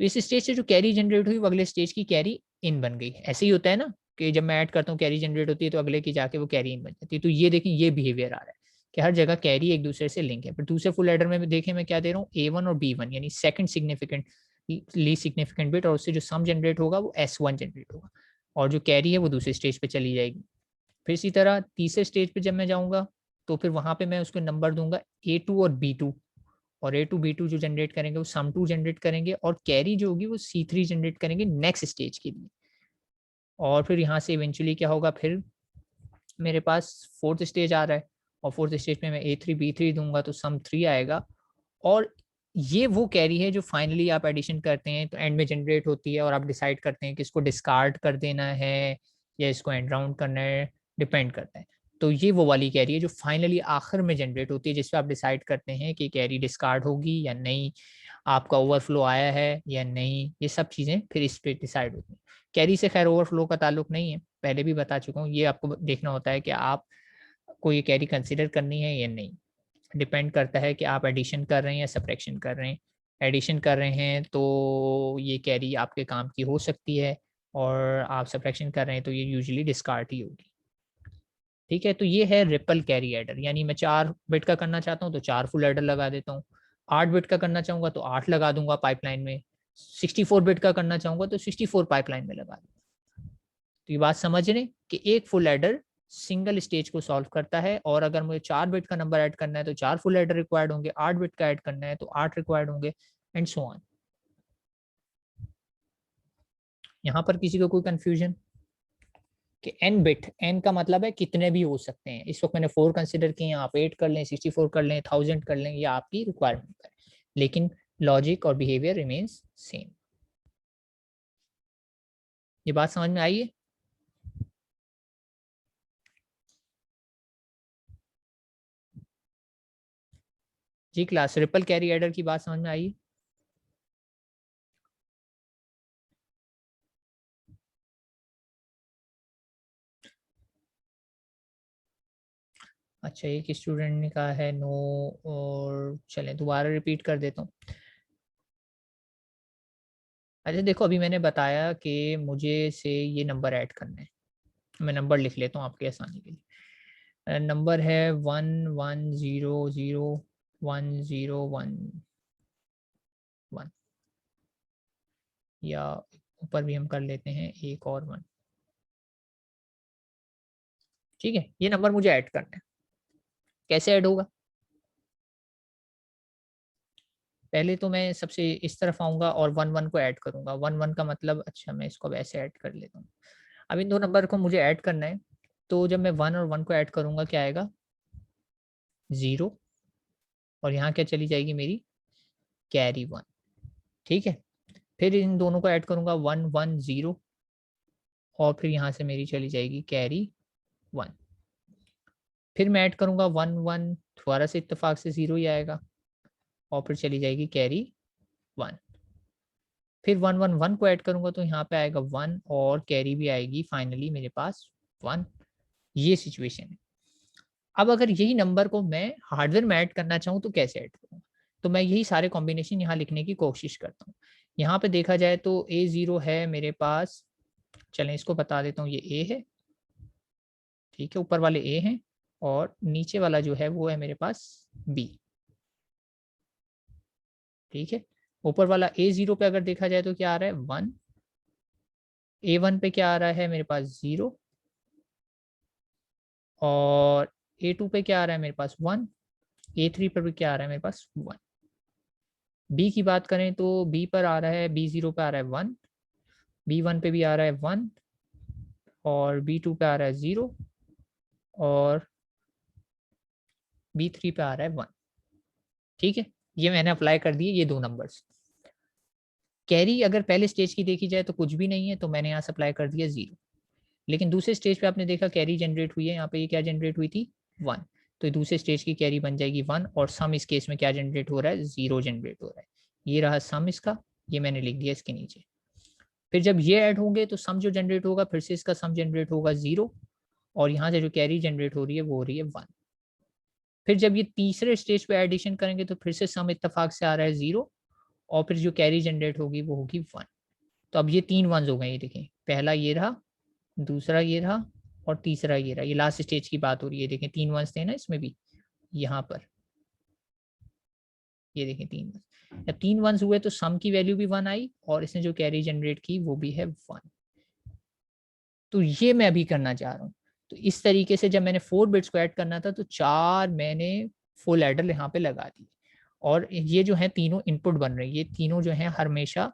तो इस स्टेज से जो कैरी जनरेट हुई वो अगले स्टेज की कैरी इन बन गई। ऐसे ही होता है ना कि जब मैं ऐड करता हूँ कैरी जनरेट होती है तो अगले की जाके वो कैरी इन बन जाती है। तो ये देखें ये बिहेवियर आ रहा है कि हर जगह कैरी एक दूसरे से लिंक है। पर दूसरे फुल एडर में देखें मैं क्या दे रहा हूँ, A1 और B1 यानी second significant least significant bit, और उससे जो सम जनरेट होगा वो S1 जनरेट होगा, और जो कैरी है वो दूसरे स्टेज पे चली जाएगी। फिर इसी तरह तीसरे स्टेज पे जब मैं जाऊंगा तो फिर वहां पे मैं उसको नंबर दूंगा A2 और B2, और A2 B2 जो जनरेट करेंगे वो सम 2 जनरेट करेंगे, और कैरी जो होगी वो C3 जनरेट करेंगे नेक्स्ट स्टेज के लिए। और फिर यहाँ से इवेंचुअली क्या होगा, फिर मेरे पास फोर्थ स्टेज आ रहा है, और फोर्थ स्टेज में मैं A3 B3 दूंगा तो सम 3 आएगा। और ये वो कैरी है जो फाइनली आप एडिशन करते हैं तो एंड में जनरेट होती है, और आप डिसाइड करते हैं कि इसको डिस्कार्ड कर देना है या इसको एंड राउंड करना है, डिपेंड करता है। तो ये वो वाली कैरी है जो फाइनली आखिर में जनरेट होती है, जिसपे आप डिसाइड करते हैं कि कैरी डिस्कार्ड होगी या नहीं, आपका ओवरफ्लो आया है या नहीं। ये सब चीज़ें फिर इस पे डिसाइड होती हैं। कैरी से खैर ओवरफ्लो का ताल्लुक नहीं है, पहले भी बता चुका हूँ। ये आपको देखना होता है कि आप को ये कैरी कंसिडर करनी है या नहीं। डिपेंड करता है कि आप एडिशन कर रहे हैं या सब्ट्रैक्शन कर रहे हैं। एडिशन कर रहे हैं तो ये कैरी आपके काम की हो सकती है, और आप सब्ट्रैक्शन कर रहे हैं तो ये यूजुअली डिस्कार्ड ही होगी। ठीक है, तो ये है रिपल कैरी एडर, यानी मैं 4 बिट का करना चाहता हूँ तो 4 फुल एडर लगा देता हूँ। 8 बिट का करना चाहूंगा तो 8 लगा दूंगा पाइपलाइन में। 64 बिट का करना चाहूंगा तो 64 पाइपलाइन में लगा दूंगा। तो ये बात समझ रहे कि एक फुल एडर सिंगल स्टेज को सॉल्व करता है, और अगर मुझे 4 बिट का नंबर ऐड करना है तो 4 फुल एडर रिक्वायर्ड होंगे, 8 बिट का ऐड करना है तो 8 रिक्वायर्ड होंगे, एंड सो ऑन। यहाँ पर किसी को कोई कंफ्यूजन कि एन बिट, एन का मतलब है कितने भी हो सकते हैं। इस वक्त मैंने 4 कंसिडर किए, आप 8 कर लें, 64 कर लें, 1000 कर लें, या आपकी रिक्वायरमेंट है, लेकिन लॉजिक और बिहेवियर रिमेन्स सेम। ये बात समझ में आई है? जी क्लास, ट्रिपल कैरी एडर की बात समझ में आई है? अच्छा, एक स्टूडेंट ने कहा है नो, और चलें दोबारा रिपीट कर देता हूँ। अच्छा देखो, अभी मैंने बताया कि मुझे से ये नंबर ऐड करना है। मैं नंबर लिख लेता हूँ आपके आसानी के लिए। नंबर है 11001011, या ऊपर भी हम कर लेते हैं एक और 1। ठीक है, ये नंबर मुझे ऐड करना है। कैसे ऐड होगा? पहले तो मैं सबसे इस तरफ आऊँगा और 1 1 को ऐड करूँगा। 1 1 का मतलब अच्छा मैं इसको अब ऐसे ऐड कर लेता हूँ। अब इन 2 नंबर को मुझे ऐड करना है, तो जब मैं 1 और 1 को ऐड करूँगा क्या आएगा? 0 और यहाँ क्या चली जाएगी मेरी? कैरी 1, ठीक है? फिर इन दोनों को ऐड करूँगा 1 1 0 और फिर यहाँ से मेरी चली जाएगी कैरी 1। फिर मैं ऐड करूँगा 1 1 दोबारा से इत्तेफ़ाक से 0 ही आएगा और फिर चली जाएगी कैरी 1। फिर 1 1 1 को ऐड करूँगा तो यहाँ पे आएगा 1 और कैरी भी आएगी फाइनली मेरे पास 1। ये सिचुएशन है। अब अगर यही नंबर को मैं हार्डवेयर में ऐड करना चाहूँ तो कैसे ऐड करूँ? तो मैं यही सारे कॉम्बिनेशन यहाँ लिखने की कोशिश करता हूँ। यहाँ पे देखा जाए तो A0 है मेरे पास, चलें इसको बता देता हूँ, ये A है, ठीक है? ऊपर वाले A हैं और नीचे वाला जो है वो है मेरे पास B, ठीक है? ऊपर वाला A0 पे अगर देखा जाए तो क्या आ रहा है 1, A1 पे क्या आ रहा है मेरे पास 0 और A2 पे क्या आ रहा है मेरे पास 1, A3 पर भी क्या आ रहा है मेरे पास 1। बी की बात करें तो बी पर आ रहा है, B0 पे आ रहा है 1, B1 पे भी आ रहा है 1 और B2 पे आ रहा है 0 और B3 पे आ रहा है 1, ठीक है? ये मैंने अप्लाई कर दिए ये 2 नंबर्स। कैरी अगर पहले स्टेज की देखी जाए तो कुछ भी नहीं है, तो मैंने यहाँ सप्लाई कर दिया 0। लेकिन दूसरे स्टेज पे आपने देखा कैरी जनरेट हुई है, यहाँ पे ये क्या जनरेट हुई थी 1, तो दूसरे स्टेज की कैरी बन जाएगी 1 और सम इस केस में क्या जनरेट हो रहा है 0 जनरेट हो रहा है। ये रहा सम इसका, ये मैंने लिख दिया इसके नीचे। फिर जब ये ऐड होंगे तो सम जो जनरेट होगा फिर से इसका सम जनरेट होगा 0 और यहाँ से जो कैरी जनरेट हो रही है वो हो रही है 1। फिर जब ये तीसरे स्टेज पे एडिशन करेंगे तो फिर से सम इत्तेफाक से आ रहा है 0 और फिर जो कैरी जनरेट होगी वो होगी 1। तो अब ये 3 वन्स हो गए, ये देखें, पहला ये रहा, दूसरा ये रहा और तीसरा ये रहा। ये लास्ट स्टेज की बात हो रही है, देखें 3 वन्स थे ना इसमें भी, यहाँ पर ये देखें 3 वन्स। जब 3 वन्स हुए तो सम की वैल्यू भी 1 आई और इसने जो कैरी जनरेट की वो भी है 1। तो ये मैं अभी करना चाह रहा हूँ। तो इस तरीके से जब मैंने 4 बिट्स को ऐड करना था तो 4 मैंने फुल एडर यहाँ पे लगा दी और ये जो है तीनों इनपुट बन रहे हैं। ये तीनों जो हैं हमेशा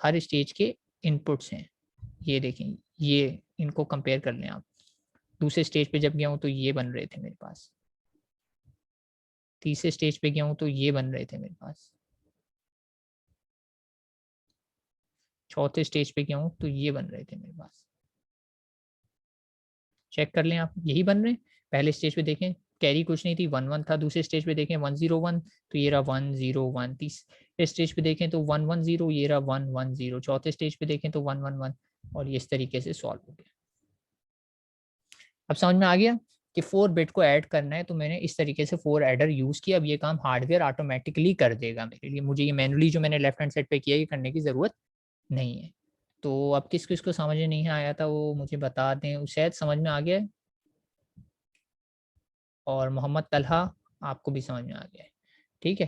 हर स्टेज के इनपुट्स हैं। ये देखें, ये इनको कंपेयर कर लें आप। दूसरे स्टेज पे जब गया हूँ तो ये बन रहे थे मेरे पास। तीसरे स्टेज पे गया हूँ तो ये बन रहे थे मेरे पास। चौथे स्टेज पे गया हूँ तो ये बन रहे थे मेरे पास। चेक कर लें आप, यही बन रहे हैं। पहले स्टेज पे देखें कैरी कुछ नहीं थी, 1 1 था। दूसरे स्टेज पे देखें 1 0 1 तो ये रहा 1 0 1। तीसरे स्टेज पे देखें तो 1 1 0 ये रहा 1 1 0। चौथे स्टेज पे देखें तो 1 1 1 और ये इस तरीके से सॉल्व हो गया। अब समझ में आ गया कि 4 बिट को ऐड करना है तो मैंने इस तरीके से 4 एडर यूज किया। अब ये काम हार्डवेयर ऑटोमेटिकली कर देगा मेरे लिए। मुझे ये मैनुअली जो मैंने लेफ्ट हैंड साइड पे किया ये करने की ज़रूरत नहीं है। तो अब किस किस को समझ में नहीं आया था वो मुझे बता दें। शायद समझ में आ गया है और मोहम्मद तलहा आपको भी समझ में आ गया है, ठीक है?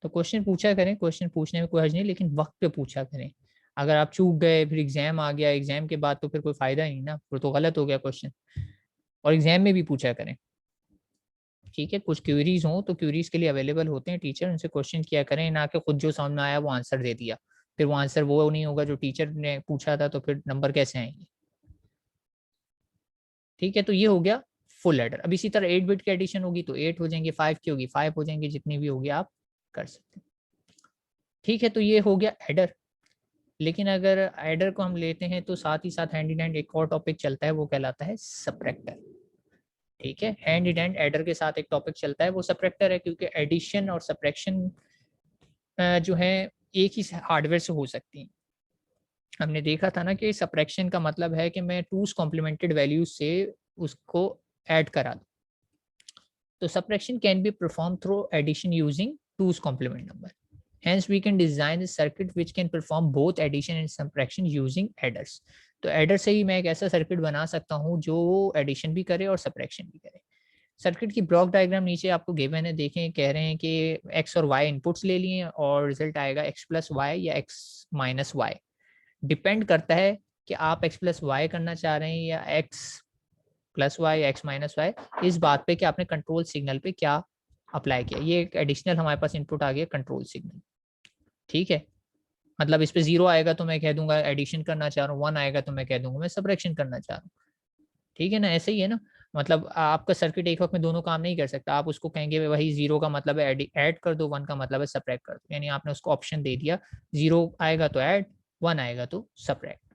तो क्वेश्चन पूछा करें, क्वेश्चन पूछने में कोई हर्ज नहीं, लेकिन वक्त पे पूछा करें। अगर आप चूक गए फिर एग्जाम आ गया, एग्जाम के बाद तो फिर कोई फायदा नहीं ना, फिर तो गलत हो गया क्वेश्चन। और एग्जाम में भी पूछा करें, ठीक है? कुछ क्यूरीज हो तो क्यूरीज के लिए अवेलेबल होते हैं टीचर, उनसे क्वेश्चन किया करें, ना कि खुद जो समझ में आया वो आंसर दे दिया। फिर वो आंसर वो नहीं होगा जो टीचर ने पूछा था, तो फिर नंबर कैसे आएंगे? ठीक है, तो ये हो गया फुल एडर। अब इसी तरह 8 बिट की एडिशन होगी तो 8 हो जाएंगे, 5 की होगी 5 हो जाएंगे, जितनी भी होगी आप कर सकते हैं। ठीक है, तो ये हो गया एडर। लेकिन अगर एडर को हम लेते हैं तो साथ ही साथ हैंड इन हैंड एक और टॉपिक चलता है, वो कहलाता है सबट्रैक्टर। ठीक है, हैंड इन हैंड एडर के साथ एक टॉपिक चलता है, वो सबट्रैक्टर है, क्योंकि एडिशन और सबट्रैक्शन जो है एक ही हार्डवेयर से हो सकती हैं। हमने देखा था ना कि सबट्रैक्शन का मतलब है कि मैं टूज कॉम्प्लीमेंटेड वैल्यूज से उसको ऐड करा दूं। तो subtraction can be performed through addition using 2's complement number. Hence, we can design a circuit which can perform both addition and subtraction using adders. तो एडर से ही मैं एक ऐसा सर्किट बना सकता हूँ जो एडिशन भी करे और सब्ट्रैक्शन भी करे। सर्किट की ब्लॉक डायग्राम नीचे आपको गिवन है, देखें, कह रहे हैं कि एक्स और वाई इनपुट्स ले लिए और रिजल्ट आएगा एक्स प्लस वाई या एक्स माइनस वाई। डिपेंड करता है कि आप एक्स प्लस वाई करना चाह रहे हैं या x plus y, x minus y, इस बात पे कि आपने कंट्रोल सिग्नल पे क्या अप्लाई किया, ये एक एडिशनल हमारे पास इनपुट आ गया कंट्रोल सिग्नल। ठीक है, मतलब इस पे 0 आएगा तो मैं कह दूंगा एडिशन करना चाह रहा हूँ, 1 आएगा तो मैं कह दूंगा मैं सबट्रैक्शन करना चाह रहा हूँ। ठीक है ना, ऐसे ही है ना, मतलब आपका सर्किट एक वक्त में दोनों काम नहीं कर सकता। आप उसको कहेंगे वही 0 का मतलब है ऐड कर दो, 1 का मतलब है सब्ट्रैक्ट कर दो, यानी आपने उसको ऑप्शन दे दिया, 0 आएगा तो ऐड, 1 आएगा तो सब्ट्रैक्ट।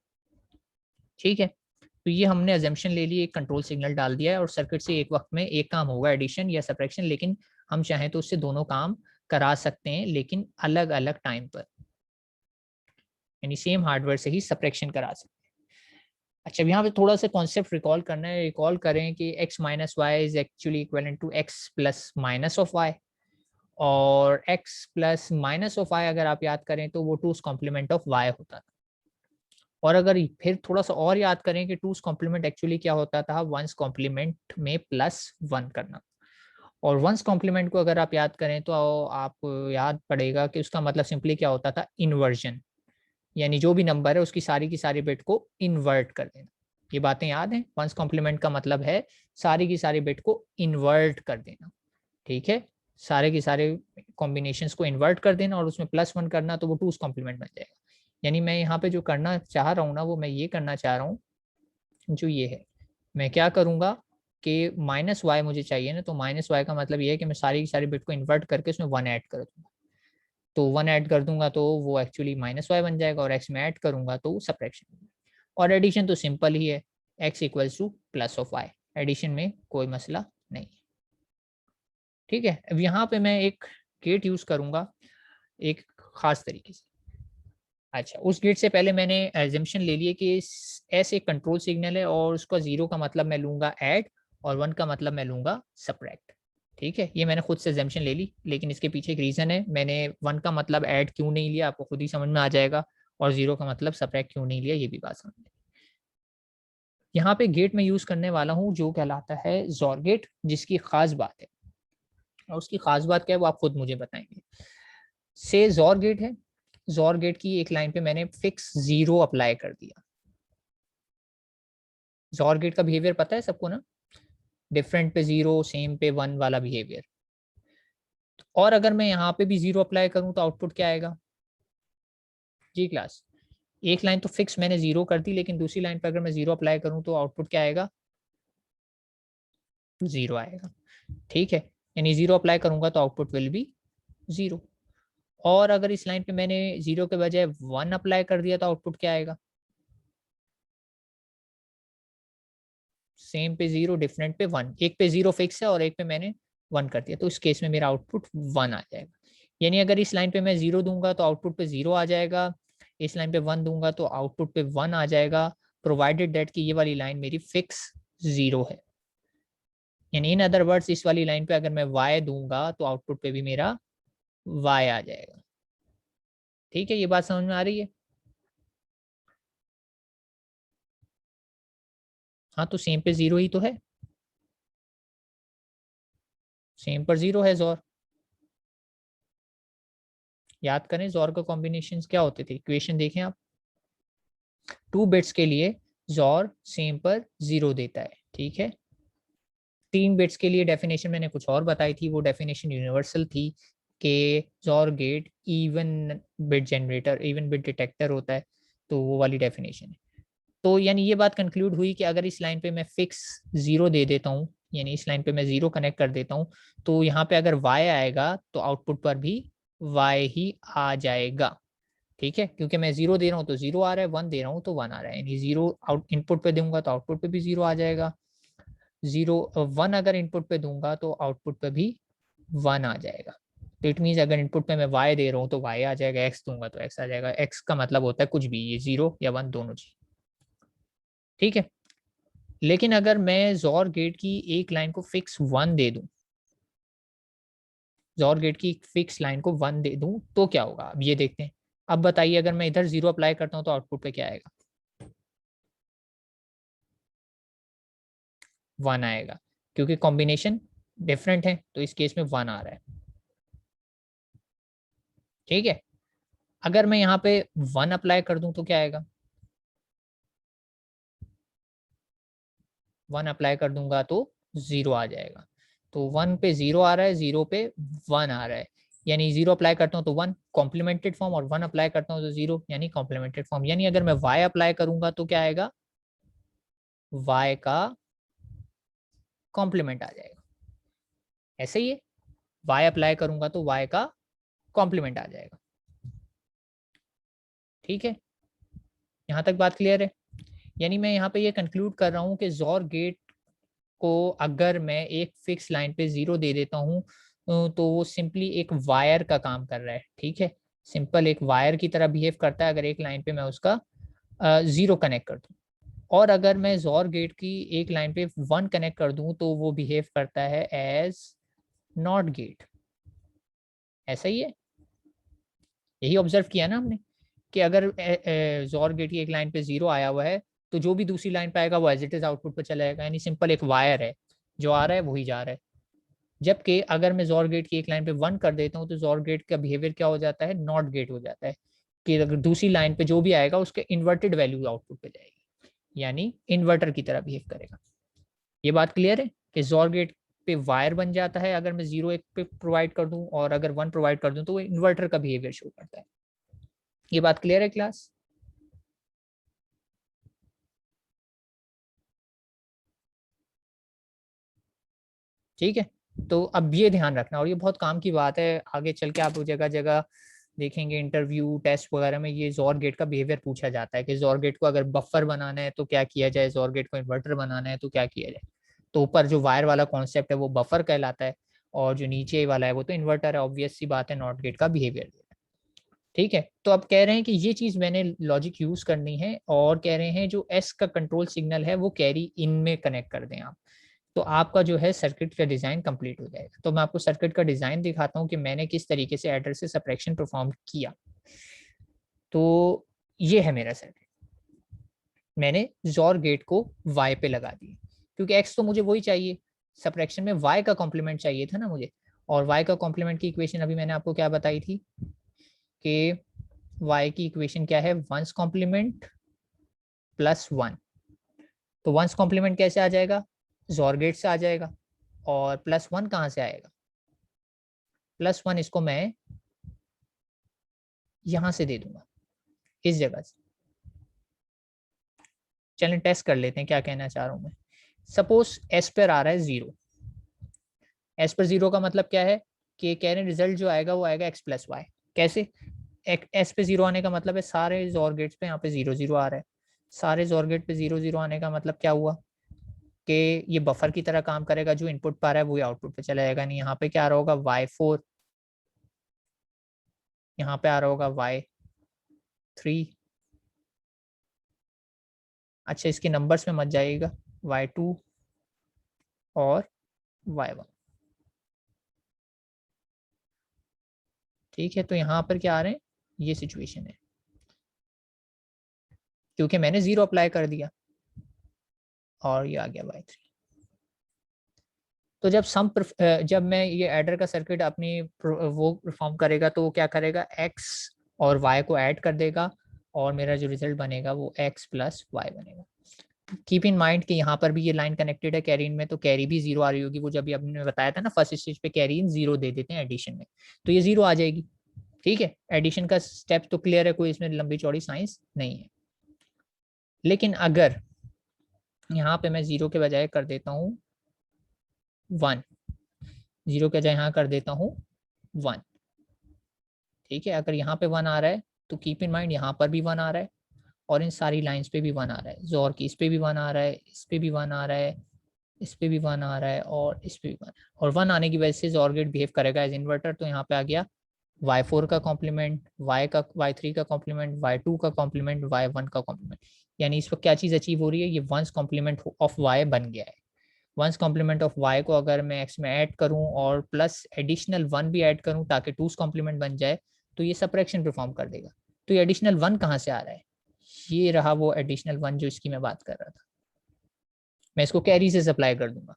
ठीक है, तो ये हमने अजम्पशन ले ली, एक कंट्रोल सिग्नल डाल दिया है और सर्किट से एक वक्त में एक काम होगा एडिशन या सब्ट्रैक्शन, लेकिन हम चाहें तो उससे दोनों काम करा सकते हैं, लेकिन अलग अलग टाइम पर, यानी सेम हार्डवेयर से ही सब्ट्रैक्शन करा सकते हैं। अच्छा, यहाँ पे थोड़ा सा कॉन्सेप्ट रिकॉल करना है, रिकॉल करें कि x minus y is actually equivalent to x plus minus of y, और x plus minus of y अगर आप याद करें तो वो टूस कॉम्प्लीमेंट ऑफ y होता था। और अगर फिर थोड़ा सा और याद करें कि टूस कॉम्प्लीमेंट एक्चुअली क्या होता था, वंस कॉम्प्लीमेंट में प्लस 1 करना। और वंस कॉम्प्लीमेंट को अगर आप याद करें तो आप याद पड़ेगा कि उसका मतलब सिंपली क्या होता था, इन्वर्जन, यानी जो भी नंबर है उसकी सारी की सारी बिट को इन्वर्ट कर देना। ये बातें याद हैं, वंस कॉम्प्लीमेंट का मतलब है सारी की सारी बिट को इन्वर्ट कर देना। ठीक है, सारे के सारे कॉम्बिनेशंस को इन्वर्ट कर देना और उसमें +1 करना, तो वो टूस कॉम्प्लीमेंट बन जाएगा। यानी मैं यहाँ पे जो करना चाह रहा हूँ ना, वो मैं ये करना चाह रहा हूँ, जो ये है, मैं क्या करूँगा कि माइनस वाई मुझे चाहिए ना, तो माइनस वाई का मतलब ये है कि मैं सारी की सारी बिट को इन्वर्ट करके उसमें 1 ऐड कर दूंगा। तो 1 ऐड कर दूंगा तो वो एक्चुअली माइनस वाई बन जाएगा, और एक्स में ऐड करूंगा तो सब्ट्रैक्शन। और एडिशन तो सिंपल ही है, x equals to plus of y, addition में कोई मसला नहीं। ठीक है, अब यहाँ पे मैं एक गेट यूज करूंगा एक खास तरीके से। अच्छा, उस गेट से पहले मैंने एजम्पशन ले लिए कि एस एक कंट्रोल सिग्नल है और उसका 0 का मतलब मैं लूंगा ऐड और 1 का मतलब मैं लूंगा सब्ट्रैक्ट। ठीक है, ये मैंने खुद से एजम्पशन ले ली, लेकिन इसके पीछे एक रीजन है, मैंने 1 का मतलब ऐड क्यों नहीं लिया आपको खुद ही समझ में आ जाएगा, और 0 का मतलब सब्ट्रैक्ट क्यों नहीं लिया ये भी बात समझ में। यहाँ पे गेट में यूज करने वाला हूँ जो कहलाता है जोर गेट, जिसकी खास बात है, और उसकी खास बात क्या है वो आप खुद मुझे बताएंगे। से जोर गेट है, जोर गेट की एक लाइन पे मैंने फिक्स 0 अप्लाई कर दिया। जोर गेट का बिहेवियर पता है सबको ना, डिफरेंट पे 0, सेम पे 1 वाला बिहेवियर। और अगर मैं यहाँ पे भी 0 अप्लाई करूँ तो आउटपुट क्या आएगा जी क्लास, एक लाइन तो फिक्स मैंने 0 कर दी, लेकिन दूसरी लाइन पर अगर मैं 0 अप्लाई करूँ तो आउटपुट क्या आएगा, 0 आएगा। ठीक है, यानी 0 अप्लाई करूंगा तो आउटपुट विल बी 0। और अगर इस लाइन पे मैंने 0 के बजाय 1 अप्लाई कर दिया तो आउटपुट क्या आएगा, सेम पे 0, डिफरेंट पे 1, एक पे 0 फिक्स है और एक पे मैंने 1 कर दिया, तो इस केस में मेरा आउटपुट 1 आ जाएगा। यानी अगर इस लाइन पे मैं 0 दूंगा तो आउटपुट पे 0 आ जाएगा, इस लाइन पे 1 दूंगा तो आउटपुट पे 1 आ जाएगा, प्रोवाइडेड दैट कि ये वाली लाइन मेरी फिक्स 0 है। यानी इन अदर वर्ड्स इस वाली लाइन पे अगर मैं y दूंगा तो आउटपुट पे भी मेरा y आ जाएगा। ठीक है, ये बात समझ में आ रही है। हाँ, तो सेम पे 0 ही तो है, सेम पर 0 है जोर। याद करें जोर का कॉम्बिनेशन क्या होते थे, इक्वेशन देखें आप, 2 बिट्स के लिए जोर सेम पर 0 देता है। ठीक है, 3 बिट्स के लिए डेफिनेशन मैंने कुछ और बताई थी, वो डेफिनेशन यूनिवर्सल थी कि जोर get even bit generator, even bit detector होता है, तो वो वाली डेफिनेशन है। तो यानी ये बात कंक्लूड हुई कि अगर इस लाइन पे मैं फिक्स 0 दे देता हूँ, यानी इस लाइन पे मैं 0 कनेक्ट कर देता हूँ, तो यहाँ पे अगर y आएगा तो आउटपुट पर भी y ही आ जाएगा। ठीक है, क्योंकि मैं 0 दे रहा हूँ तो 0 आ रहा है, 1 दे रहा हूँ तो 1 आ रहा है, यानी 0 आउट इनपुट पे दूंगा तो आउटपुट पे भी 0 आ जाएगा, 1 अगर इनपुट पे दूंगा तो आउटपुट पे भी 1 आ जाएगा। तो इट मीन अगर इनपुट पे मैं y दे रहा हूँ तो y आ जाएगा, x दूंगा तो x आ जाएगा, x का मतलब होता है कुछ भी, ये 0 या 1 दोनों चीज। ठीक है, लेकिन अगर मैं जोर गेट की एक लाइन को फिक्स 1 दे दूं, जोर गेट की फिक्स लाइन को 1 दे दूं तो क्या होगा, अब ये देखते हैं। अब बताइए अगर मैं इधर 0 अप्लाई करता हूं तो आउटपुट पे क्या आएगा, 1 आएगा, क्योंकि कॉम्बिनेशन डिफरेंट है तो इस केस में 1 आ रहा है। ठीक है, अगर मैं यहाँ पे 1 अप्लाई कर दूं तो क्या आएगा, 1 अप्लाई कर दूंगा तो 0 आ जाएगा। तो 1 पे 0 आ रहा है, 0 पे 1 आ रहा है, यानी 0 अप्लाई करता हूँ तो 1 कॉम्प्लीमेंटेड फॉर्म, और 1 अप्लाई करता हूँ तो 0 यानी कॉम्प्लीमेंटेड फॉर्म। यानी अगर मैं y अप्लाई करूंगा तो क्या आएगा, y का कॉम्प्लीमेंट आ जाएगा। ऐसे ही है, y अप्लाई करूंगा तो y का कॉम्प्लीमेंट आ जाएगा। ठीक है, यहां तक बात क्लियर है। यानी मैं यहाँ पे ये कंक्लूड कर रहा हूँ कि जोर गेट को अगर मैं एक फिक्स लाइन पे 0 दे देता हूँ तो वो सिंपली एक वायर का काम कर रहा है। ठीक है, सिंपल एक वायर की तरह बिहेव करता है अगर एक लाइन पे मैं उसका 0 कनेक्ट कर दूँ। और अगर मैं जोर गेट की एक लाइन पे 1 कनेक्ट कर दूं तो वो बिहेव करता है एज नॉट गेट। ऐसा ही है, यही ऑब्जर्व किया ना हमने कि अगर जोर गेट की एक लाइन पे 0 आया हुआ है तो जो भी दूसरी लाइन पे आएगा वो एज इट इज आउटपुट पे चला जाएगा, यानी सिंपल एक वायर है, जो आ रहा है वही जा रहा है। जबकि अगर मैं जोर गेट की एक लाइन पे 1 कर देता हूँ तो जोर गेट का बिहेवियर क्या हो जाता है, नॉट गेट हो जाता है, कि अगर दूसरी लाइन पे जो भी आएगा उसके इन्वर्टेड वैल्यू आउटपुट पे जाएगी, यानी इन्वर्टर की तरह बिहेव करेगा। ये बात क्लियर है कि जोर गेट पे वायर बन जाता है अगर मैं 0 एक पे प्रोवाइड कर दूं, और अगर 1 प्रोवाइड कर दूं तो वो इन्वर्टर का बिहेवियर शो करता है। ये बात क्लियर है क्लास? ठीक है, तो अब ये ध्यान रखना, और ये बहुत काम की बात है, आगे चल के आप जगह जगह देखेंगे इंटरव्यू टेस्ट वगैरह में ये जोर गेट का बिहेवियर पूछा जाता है कि जोर गेट को अगर बफर बनाना है तो क्या किया जाए, जोर गेट को इन्वर्टर बनाना है तो क्या किया जाए। तो ऊपर जो वायर वाला कॉन्सेप्ट है वो बफर कहलाता है, और जो नीचे वाला है वो तो इन्वर्टर है। ऑब्वियस सी बात है, नॉट गेट का बिहेवियर। ठीक है, तो अब कह रहे हैं कि ये चीज मैंने लॉजिक यूज करनी है, और कह रहे हैं जो एस का कंट्रोल सिग्नल है वो कैरी इन में कनेक्ट कर दें आप, तो आपका जो है सर्किट का डिजाइन कंप्लीट हो जाएगा। तो मैं आपको सर्किट का डिजाइन दिखाता हूँ कि मैंने किस तरीके से एडर से सब्ट्रैक्शन परफॉर्म किया। तो ये है मेरा सर्किट, मैंने जोर गेट को वाई पे लगा दिया, क्योंकि एक्स तो मुझे वही चाहिए, सब्ट्रैक्शन में वाई का कॉम्प्लीमेंट चाहिए था ना मुझे। और वाई का कॉम्प्लीमेंट की इक्वेशन अभी मैंने आपको क्या बताई थी कि y की इक्वेशन क्या है, वंस कॉम्प्लीमेंट प्लस 1। तो वंस कॉम्प्लीमेंट कैसे आ जाएगा, जोर गेट से आ जाएगा, और प्लस 1 कहाँ से आएगा, प्लस 1 इसको मैं यहां से दे दूंगा, इस जगह से। चलें टेस्ट कर लेते हैं क्या कहना चाह रहा हूं मैं। सपोज एस पर आ रहा है 0, एस पर 0 का मतलब क्या है कि कह रहे हैं रिजल्ट जो आएगा वो आएगा एक्स प्लस वाई। कैसे, एस पे 0 आने का मतलब है सारे जोर गेट्स पे यहाँ पे 0 0 आ रहा है, सारे जोर गेट पे 0 0 आने का मतलब क्या हुआ कि ये बफर की तरह काम करेगा, जो इनपुट पर आ रहा है वही आउटपुट पे चला जाएगा। नहीं, यहाँ पे क्या आ रहा होगा y4, यहाँ पे आ रहा होगा y3, अच्छा इसके नंबर्स में मत जाइएगा, y2 और y1। ठीक है, तो यहाँ पर क्या आ रहे हैं, ये सिचुएशन है, क्योंकि मैंने 0 अप्लाई कर दिया, और ये आ गया y3। तो जब मैं ये एडर का सर्किट अपनी वो परफॉर्म करेगा तो वो क्या करेगा, x और y को ऐड कर देगा, और मेरा जो रिजल्ट बनेगा वो x प्लस वाई बनेगा। कीप इन माइंड कि यहाँ पर भी ये लाइन कनेक्टेड है कैरी इन में, तो कैरी भी 0 आ रही होगी, वो जब भी आपने बताया था ना फर्स्ट स्टेज पे कैरी इन 0 दे देते हैं एडिशन में, तो ये 0 आ जाएगी। ठीक है, एडिशन का स्टेप तो क्लियर है, कोई इसमें लंबी चौड़ी साइंस नहीं है। लेकिन अगर यहाँ पे मैं 0 के बजाय कर देता हूँ 1, 0 के बजाय यहाँ कर देता हूँ 1, ठीक है, अगर यहाँ पे 1 आ रहा है तो कीप इन माइंड यहाँ पर भी 1 आ रहा है, और इन सारी लाइंस पे भी 1 आ रहा है, जोर की इस पे भी 1 आ रहा है, इस पे भी 1 आ रहा है, इस पे भी 1 आ रहा है, और इस पे भी 1 है। और 1 आने की वजह से जोर गेट बिहेव करेगा एज इन्वर्टर। तो यहाँ पे आ गया y4 का कॉम्प्लीमेंट, y3 का कॉम्प्लीमेंट, y2 का कॉम्प्लीमेंट, y1 का कॉम्प्लीमेंट। यानी इस वक्त क्या चीज अचीव हो रही है, ये वंस कॉम्प्लीमेंट ऑफ y बन गया है। वंस कॉम्प्लीमेंट ऑफ y को अगर मैं x में ऐड करूं और प्लस एडिशनल 1 भी ऐड करूं ताकि 2's कॉम्प्लीमेंट बन जाए, तो ये सब्ट्रैक्शन परफॉर्म कर देगा। तो ये एडिशनल 1 कहाँ से आ रहा है, ये रहा वो एडिशनल 1 जो इसकी मैं बात कर रहा था, मैं इसको कैरी से सप्लाई कर दूंगा।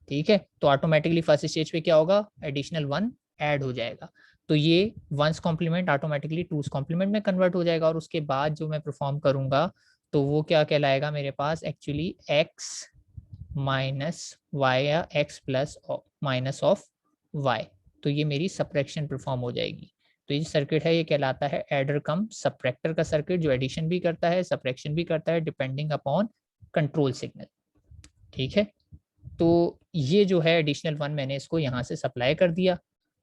ठीक है, तो ऑटोमेटिकली फर्स्ट स्टेज पे क्या होगा, एडिशनल 1 ऐड हो जाएगा, तो ये one's complement automatically 2's complement में कन्वर्ट हो जाएगा, और उसके बाद जो मैं परफॉर्म करूंगा तो वो क्या कहलाएगा मेरे पास, एक्चुअली x माइनस वाई या x plus minus of y, तो ये मेरी सब्ट्रैक्शन परफॉर्म हो जाएगी। तो ये सर्किट है, ये कहलाता है एडर कम सब्ट्रैक्टर का सर्किट, जो एडिशन भी करता है सब्ट्रैक्शन भी करता है डिपेंडिंग अपॉन कंट्रोल सिग्नल। ठीक है, तो ये जो है एडिशनल 1 मैंने इसको यहाँ से सप्लाई कर दिया,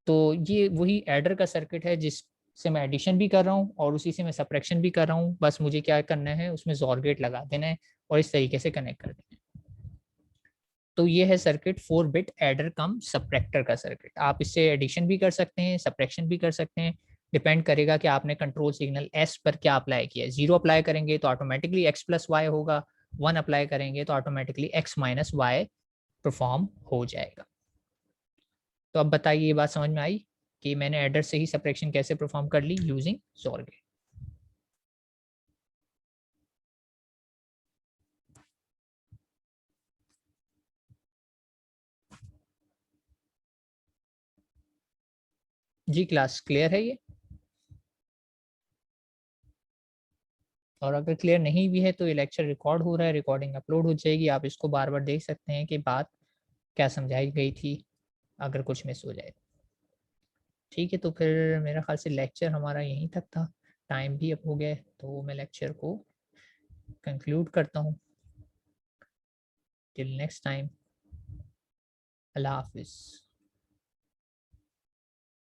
तो ये वही एडर का सर्किट है जिससे मैं एडिशन भी कर रहा हूँ और उसी से मैं सब्ट्रैक्शन भी कर रहा हूँ। बस मुझे क्या करना है, उसमें जोर गेट लगा देना है और इस तरीके से कनेक्ट कर देना है। तो ये है सर्किट 4 बिट एडर कम सब्ट्रैक्टर का सर्किट। आप इससे एडिशन भी कर सकते हैं, सब्ट्रैक्शन भी कर सकते हैं, डिपेंड करेगा कि आपने कंट्रोल सिग्नल एस पर क्या अप्लाई किया है। 0 अप्लाई करेंगे तो ऑटोमेटिकली एक्स प्लस वाई होगा, 1 अप्लाई करेंगे तो automatically x minus y perform हो जाएगा। तो अब बताइए, ये बात समझ में आई कि मैंने एडर से ही सब्ट्रैक्शन कैसे परफॉर्म कर ली यूजिंग जोर गेट। जी क्लास क्लियर है ये? और अगर क्लियर नहीं भी है तो ये लेक्चर रिकॉर्ड हो रहा है, रिकॉर्डिंग अपलोड हो जाएगी, आप इसको बार बार देख सकते हैं कि बात क्या समझाई गई थी, अगर कुछ मिस हो जाए। ठीक है, तो फिर मेरा ख्याल से लेक्चर हमारा यहीं तक था, टाइम भी अब हो गया है, तो मैं लेक्चर को कंक्लूड करता हूँ। टिल नेक्स्ट टाइम, अल्लाह हाफिज़।